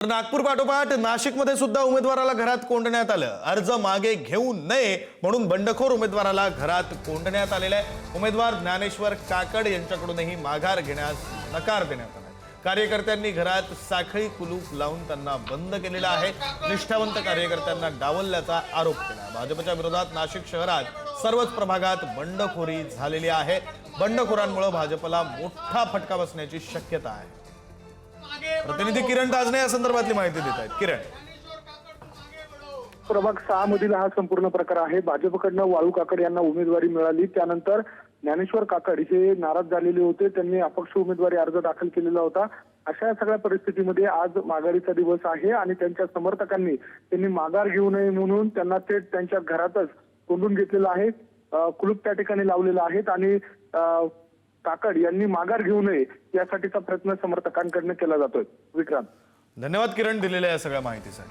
नागपूर पाठोपाठ नाशिकमध्ये सुद्धा उमेदवाराला घरात कोंडण्यात आलं। अर्ज मागे घेऊ नये म्हणून बंडखोर उमेदवाराला घरात कोंडण्यात आलेले आहे। उमेदवार ज्ञानेश्वर काकड यांच्याकडूनही माघार घेण्यास नकार देण्यात आला। कार्यकर्त्यांनी घरात साखळी कुलूप लावून त्यांना बंद केलेला आहे। निष्ठावंत कार्यकर्त्यांना डावलल्याचा आरोप केला। भाजपच्या विरोधात नाशिक शहरात सर्वच प्रभागात बंडखोरी झालेली आहे। बंडखोरांमुळे भाजपला मोठा फटका बसण्याची शक्यता आहे। प्रतिनिधी किरण ताजने या संदर्भातली माहिती देत आहेत। किरण, प्रभाग 6 मधील हा संपूर्ण प्रकार आहे। भाजपकडनं वाळू काकड यांना उमेदवारी मिळाली, त्यानंतर ज्ञानेश्वर काकड हे नाराज झालेले होते। त्यांनी अपक्ष उमेदवारी अर्ज दाखल केलेला होता। अशा सगळ्या परिस्थितीमध्ये आज माघारीचा दिवस आहे आणि त्यांच्या समर्थकांनी त्यांनी माघार घेऊ नये म्हणून त्यांना थेट त्यांच्या घरातच कोंडून घेतलेलं आहे। कुलूप त्या ठिकाणी लावलेला आहेत आणि काकड यांनी माघार घेऊ नये यासाठीचा प्रयत्न समर्थकांकडून केला जातोय। विक्रांत, धन्यवाद किरण दिलेल्या या सगळ्या माहितीसाठी।